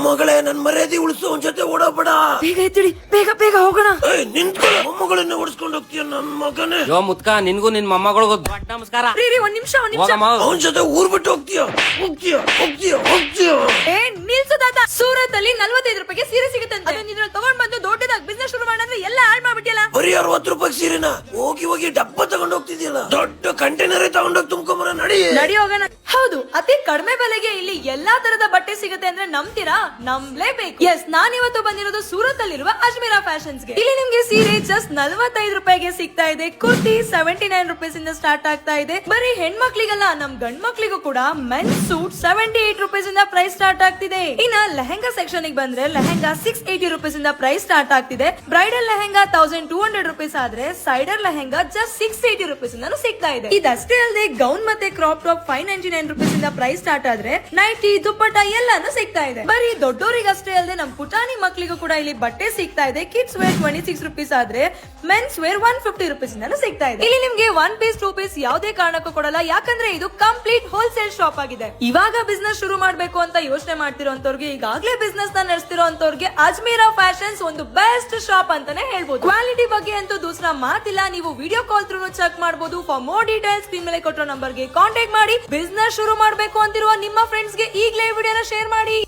ಮೊಮ್ಮಗಳೇ ನನ್ ಮರ್ಯಾದೆ ಉಳಿಸು ಅವನ ಜೊತೆ ಓಡೋಬೇಡ. ಬೇಗ ಎತ್ತಿಡಿ, ಬೇಗ ಬೇಗ ಹೋಗೋಣ. ನಿಂತ್ಕೊಳ್ಳ, ಮೊಮ್ಮಗಳನ್ನ ಓಡಿಸ್ಕೊಂಡು ಹೋಗ್ತೀಯ ನನ್ ಮಗನೇ. ಯೋ ಮುತ್ಕ, ನಿನ್ಗೂ ನಿನ್ ಮೊಮ್ಮಗಳಿಗೂ ದೊಡ್ಡ ನಮಸ್ಕಾರ. ಒಂದ್ ನಿಮಿಷ ಅವನ ಜೊತೆ ಊರ್ ಬಿಟ್ಟು ಹೋಗ್ತೀಯ ಹೋಗ್ತೀಯ ಹೋಗ್ತೀಯ ಹೋಗ್ತೀಯ. ನಿಲ್ಸು ತಾತ. ಸೂರತ್ ಅಲ್ಲಿ 45 ರೂಪಾಯಿಗೆ ಸೀರೆ ಸಿಗುತ್ತೆ ಅಂತ ತಗೊಂಡ್ ಬಂದು ದೊಡ್ಡದಾಗಿ ಬಿಸ್ನೆಸ್ ಶುರು ಮಾಡಿದ್ರೆ ಎಲ್ಲ ಹಾಳು ಮಾಡ್ಬಿಟ್ಟಿಯಲ್ಲ. ಬರೀ 60 ರೂಪಾಯಿ ಸೀರೆನ ಹೋಗಿ ಹೋಗಿ ಡಬ್ಬ ತಗೊಂಡ್ ಹೋಗ್ತಿದ್ಯಲ್ಲ. ದೊಡ್ಡ ಕಂಟೈನರ್ ತಗೊಂಡೋಗಿ ತುಂಬ್ಕೊಂಬರ. ನಡಿ ಹೋಗೋಣ. ಹೌದು, ಅತಿ ಕಡಿಮೆ ಬೆಲೆಗೆ ಇಲ್ಲಿ ಎಲ್ಲಾ ತರದ ಬಟ್ಟೆ ಸಿಗುತ್ತೆ ಅಂದ್ರೆ ನಂಬ್ತೀರಾ? ನಂಬ್ಲೇಬೇಕು. ಎಸ್, ನಾನ್ ಇವತ್ತು ಬಂದಿರೋದು ಸೂರತ್ ಅಲ್ಲಿರುವ ಅಜ್ಮೀರಾ ಫ್ಯಾಷನ್ಸ್ ಗೆ. ಇಲ್ಲಿ ನಿಮ್ಗೆ ಸೀರೆ ಜಸ್ಟ್ 45 ರೂಪಾಯಿಗೆ ಸಿಗ್ತಾ ಇದೆ. ಕುರ್ತಿ 79 ರುಪೀಸ್ ಇಂದ ಸ್ಟಾರ್ಟ್ ಆಗ್ತಾ ಇದೆ. ಬರೀ ಹೆಣ್ಮಕ್ಳಿಗಲ್ಲ, ನಮ್ ಗಂಡ್ ಮಕ್ಳಿಗೂ ಕೂಡ ಮೆನ್ಸ್ ಸೂಟ್ 78 ರೂಪೀಸ್ ಇಂದ ಪ್ರೈಸ್ ಸ್ಟಾರ್ಟ್ ಆಗ್ತಿದೆ. ಇನ್ನ ಲೆಹೆಂಗಾ ಸೆಕ್ಷನ್ ಗೆ ಬಂದ್ರೆ ಲೆಹೆಂಗಾ 680 ರೂಪೀಸ್ ಇಂದ ಪ್ರೈಸ್ ಸ್ಟಾರ್ಟ್ ಆಗ್ತಿದೆ. ಬ್ರೈಡಲ್ ಲೆಹೆಂಗಾ 1200 ರೂಪೀಸ್ ಆದ್ರೆ ಸೈಡರ್ ಲೆಹೆಂಗಾ ಜಸ್ಟ್ 680 ರೂಪೀಸ್ ಇಂದ ಸಿಗ್ತಾ ಇದೆ. ಇದಷ್ಟೇ ಅಲ್ಲದೆ ಗೌನ್ ಮತ್ತೆ ಕ್ರಾಪ್ ಟಾಪ್ 599 ರೂಪೀಸ್ ಇಂದ ಪ್ರೈಸ್ ಸ್ಟಾರ್ಟ್ ಆದ್ರೆ ನೈಟಿ, ದುಪ್ಪಟ್ಟ ಎಲ್ಲಾನು ಸಿಗ್ತಾ ಇದೆ. ಬರೀ ದೊಡ್ಡೋರಿಗಷ್ಟೇ ಅಲ್ಲದೆ ನಮ್ ಪುಟಾಣಿ ಮಕ್ಳಿಗೂ ಕೂಡ ಇಲ್ಲಿ ಬಟ್ಟೆ ಸಿಗ್ತಾ ಇದೆ. ಕಿಡ್ಸ್ ವೇರ್ 26 ರೂಪೀಸ್ ಆದ್ರೆ ಮೆನ್ಸ್ ವೇರ್ 150 ರೂಪೀಸ್ ಇಂದ ಸಿಗ್ತಾ ಇದೆ. ಇಲ್ಲಿ ನಿಮ್ಗೆ 1 ಪೀಸ್ 2 ಪೀಸ್ ಯಾವುದೇ ಕಾರಣಕ್ಕೂ ಕೊಡಲ್ಲ, ಯಾಕಂದ್ರೆ ಇದು ಕಂಪ್ಲೀಟ್ ಹೋಲ್ಸೇಲ್ ಶಾಪ್ ಆಗಿದೆ. ಇವಾಗ ಬಿಸ್ನೆಸ್ ಶುರು ಮಾಡ್ಬೇಕು ಅಂತ ಯೋಚನೆ ಮಾಡ್ತಿರೋಂತವ್ರಿಗೆ, ಈಗಾಗಲೇ ಬಿಸ್ನೆಸ್ ನ ನಡೆಸ್ತಿರೋಂತವ್ರಿಗೆ ಅಜ್ಮೀರಾ ಫ್ಯಾಷನ್ಸ್ ಒಂದು ಬೆಸ್ಟ್ ಶಾಪ್ ಅಂತಾನೆ ಹೇಳ್ಬೋದು. ಕ್ವಾಲಿಟಿ ಬಗ್ಗೆ ಅಂತೂ ದೂಸರಾ ಮಾತಿಲ್ಲ. ನೀವು ವಿಡಿಯೋ ಕಾಲ್ ಥ್ರೂ ಚೆಕ್ ಮಾಡಬಹುದು. ಫಾರ್ ಮೋರ್ ಡೀಟೇಲ್ಸ್ ಸ್ಕ್ರೀನ್ ಮೇಲೆ ಕೊಟ್ಟಿರೋ ನಂಬರ್ ಗೆ ಕಾಂಟ್ಯಾಕ್ಟ್ ಮಾಡಿ. ಬಿಸ್ನೆಸ್ ಶುರು ಮಾಡ್ಬೇಕು ಅಂತಿರುವ ನಿಮ್ಮ ಫ್ರೆಂಡ್ಸ್ ಗೆ ಈಗಲೇ ವಿಡಿಯೋನ ಶೇರ್ ಮಾಡಿ.